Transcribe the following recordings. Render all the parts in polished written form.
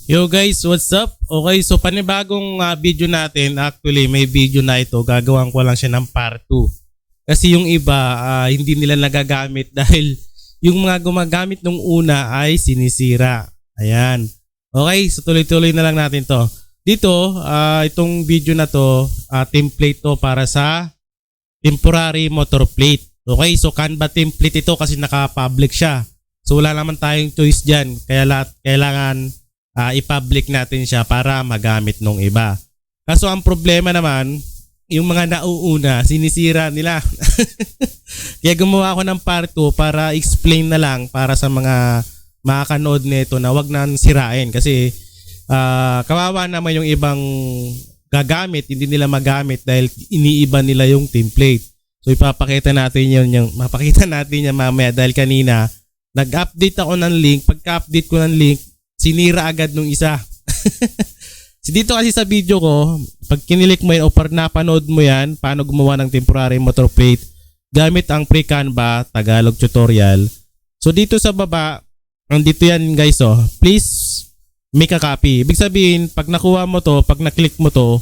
Yo guys, what's up? Okay, so panibagong video natin. Actually, may video na ito. Gagawin ko lang siya ng part 2. Kasi yung iba, hindi nila nagagamit dahil yung mga gumagamit nung una ay sinisira. Ayan. Okay, so tuloy-tuloy na lang natin to. Dito, itong video na to, template to para sa temporary motor plate. Okay, so Canva template ito kasi naka-public siya. So wala naman tayong choice dyan. Kaya kailangan i-public natin siya para magamit nung iba. Kaso ang problema naman, yung mga nauuna, sinisira nila. Kaya gumawa ako ng part 2 para explain na lang para sa mga makakanood nito na wag nang sirain. Kasi kawawa naman yung ibang gagamit, hindi nila magamit dahil iniiba nila yung template. So ipapakita natin mapakita natin yan mamaya dahil kanina nag-update ako ng link. Pagka-update ko ng link, sinira agad nung isa. So dito kasi sa video ko, pag kinilik mo yan o pag napanood mo yan, paano gumawa ng temporary motor plate gamit ang pre-Canva Tagalog tutorial. So dito sa baba, andito yan guys please make a copy. Ibig sabihin, pag nakuha mo to, pag na-click mo to,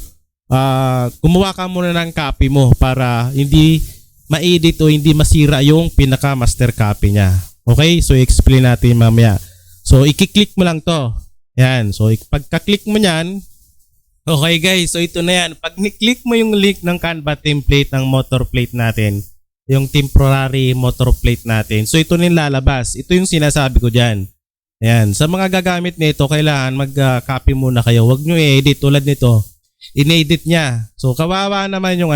gumawa ka muna ng copy mo para hindi ma-edit o hindi masira yung pinaka-master copy niya. Okay, so i-explain natin mamaya. So i-click mo lang to. Yan. So pagka-click mo niyan, okay guys, so ito na yan. Pag ni-click mo yung link ng Canva template ng motor plate natin, yung temporary motor plate natin, so ito na yung lalabas. Ito yung sinasabi ko dyan. Yan. Sa mga gagamit nito, kailangan mag-copy muna kayo. Huwag nyo i-edit tulad nito. In-edit niya. So kawawa naman yung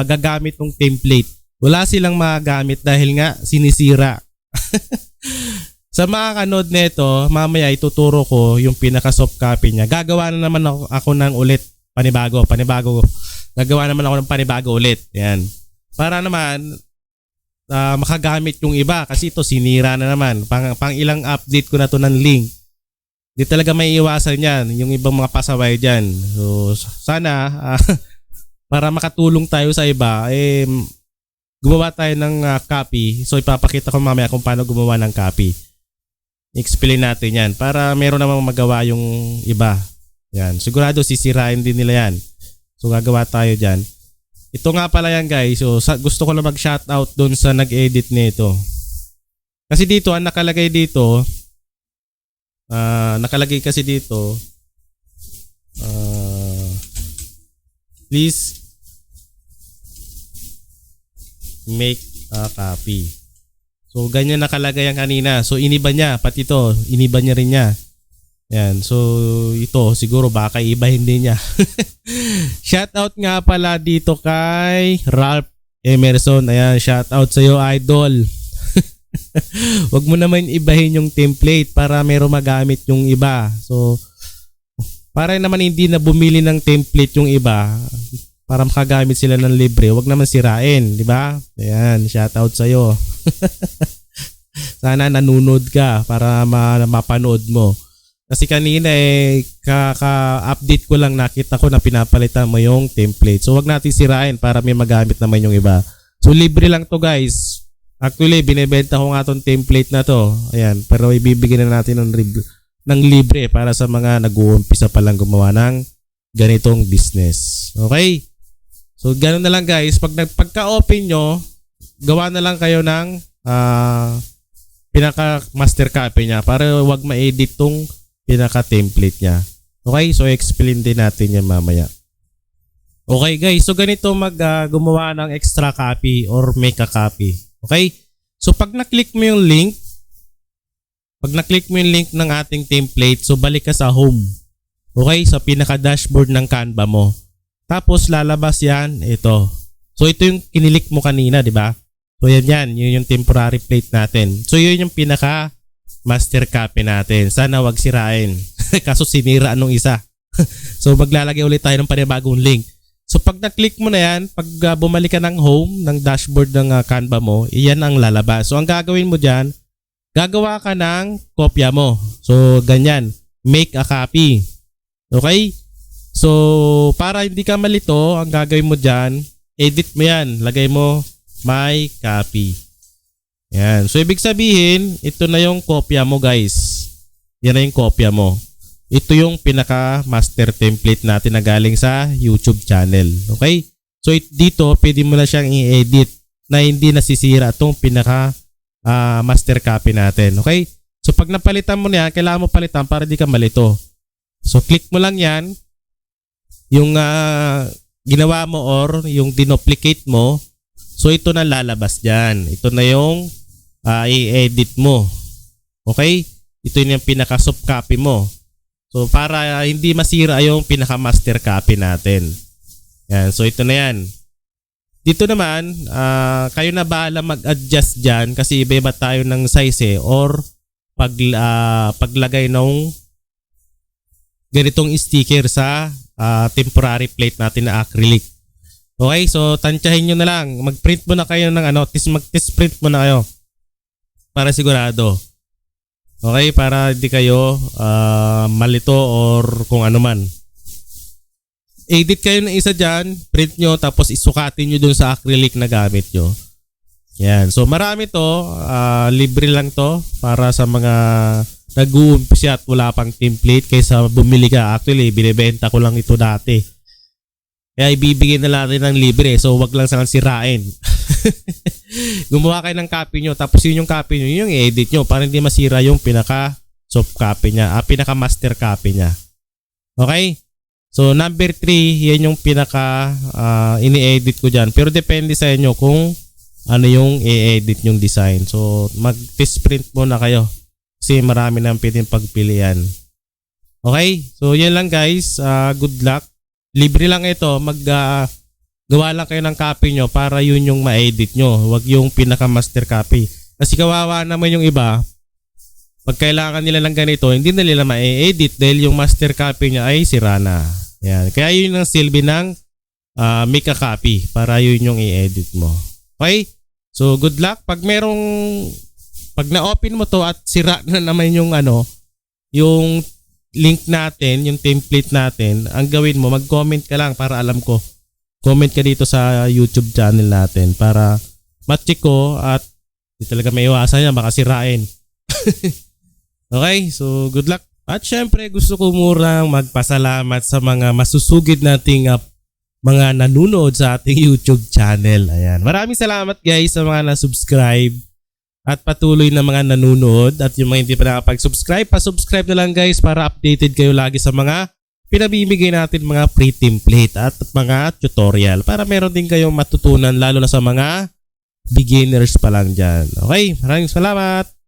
gagamit ng template. Wala silang magamit dahil nga sinisira. Sa mga kanood nito, mamaya ituturo ko yung pinaka soft copy niya. Gagawa na naman ako ng ulit panibago. Gagawa naman ako ng panibago ulit. Yan. Para naman makagamit yung iba kasi ito sinira na naman. Pang ilang update ko na to ng link. Di talaga may iwasan yan. Yung ibang mga pasaway dyan. So sana para makatulong tayo sa iba, gumawa tayo ng copy. So ipapakita ko mamaya kung paano gumawa ng copy. Explain natin yan para meron namang magawa yung iba. Yan. Sigurado sisirain din nila yan. So gagawa tayo dyan. Ito nga pala yan guys. So gusto ko lang mag-shoutout doon sa nag-edit nito. Kasi dito ang nakalagay dito, please make a copy. So ganyan nakalagay yan kanina. So iniba niya, pati ito, iniba niya rin niya. Yan. So ito siguro baka ibahin din niya. Shoutout nga pala dito kay Ralph Emerson. Ayan, shoutout sa iyo idol. Wag mo naman ibahin yung template para meron magamit yung iba. So para naman hindi na bumili ng template yung iba, para makagamit sila ng libre, wag naman sirain, di ba? Ayan, shoutout sa iyo. Sana nanunod ka para mapanood mo. Kasi kanina kaka-update ko lang, nakita ko na pinapalitan mo yung template. So wag natin sirain para may magamit naman yung iba. So libre lang to guys. Actually, binebenta ko nga tong template na to. Ayan, pero ibibigyan na natin ng libre para sa mga nag-uumpisa pa lang gumawa ng ganitong business. Okay? So ganoon na lang guys, pagka-open nyo, gawa na lang kayo ng pinaka master copy niya para wag ma-edit tong pinaka template niya. Okay, so explain din natin yan mamaya. Okay guys, so ganito gumawa ng extra copy or make a copy. Okay, so pag na-click mo yung link, ng ating template, so balik ka sa home. Okay, sa pinaka dashboard ng Canva mo. Tapos lalabas yan, ito. So ito yung kinilik mo kanina, di ba? So yun yung temporary plate natin. So yun yung pinaka master copy natin. Sana wag sirain. Kaso sinira nung isa. So maglalagay ulit tayo ng panibagong link. So pag na-click mo na yan, pag bumalik ka ng home, ng dashboard ng Canva mo, iyan ang lalabas. So ang gagawin mo dyan, gagawa ka ng kopya mo. So ganyan, make a copy. Okay? So para hindi ka malito, ang gagawin mo dyan, edit mo yan. Lagay mo my copy. Yan. So ibig sabihin, ito na yung kopya mo guys. Yan na yung kopya mo. ito yung pinaka master template natin na galing sa YouTube channel. Okay? So dito pwede mo na siyang i-edit na hindi nasisira itong pinaka master copy natin. Okay? So pag napalitan mo na yan, kailangan mo palitan para di ka malito. So click mo lang yan. Yung ginawa mo or yung dinuplicate mo. So ito na lalabas dyan. Ito na yung i-edit mo. Okay? Ito yung pinaka soft copy mo. So para hindi masira yung pinaka master copy natin. Yan. So ito na yan. Dito naman, kayo na bahala mag-adjust dyan kasi iba-iba tayo ng size or paglagay ng ganitong sticker sa temporary plate natin na acrylic. Okay, so tansyahin nyo na lang. Mag-print mo na kayo ng mag-test print mo na kayo para sigurado. Okay, para hindi kayo malito or kung ano man. Edit kayo ng isa dyan, print nyo, tapos isukatin nyo dun sa acrylic na gamit nyo. Yan. So marami to, libre lang to para sa mga nag-uumpisa at wala pang template kaysa bumili ka. Actually, binibenta ko lang ito dati. Kaya ibibigay na natin ng libre. So wag lang sanang sirain. Gumawa kayo ng copy nyo, tapos yun yung copy nyo, yun yung i-edit nyo para hindi masira yung pinaka soft copy nya, pinaka master copy nya. Okay? So number 3, yan yung pinaka ini-edit ko dyan. Pero depende sa inyo kung ano yung i-edit yung design. So mag-test print muna kayo kasi marami nang pwedeng pagpilian. Okay? So yan lang guys. Good luck. Libre lang ito. Gawa lang kayo ng copy nyo para yun yung ma-edit nyo. Huwag yung pinaka master copy. Kasi kawawa naman yung iba. Pag kailangan nila ng ganito, hindi na nila ma-edit dahil yung master copy niya ay sira na. Yan. Kaya yun ang silbi ng make a copy para yun yung i-edit mo. Okay? So good luck. Pag na-open mo to at sira na naman yung yung link natin, yung template natin, ang gawin mo, mag-comment ka lang para alam ko. Comment ka dito sa YouTube channel natin para ma-check ko at di talaga may iwasan yan, baka sirain. Okay, so good luck. At syempre gusto ko murang magpasalamat sa mga masusugid nating mga nanonood sa ating YouTube channel. Ayan. Maraming salamat guys sa mga na-subscribe at patuloy na mga nanonood at yung mga hindi pa nakapag-subscribe, pa-subscribe na lang guys para updated kayo lagi sa mga pinabibigay natin mga free template at mga tutorial para meron din kayong matutunan lalo na sa mga beginners pa lang dyan. Okay, maraming salamat!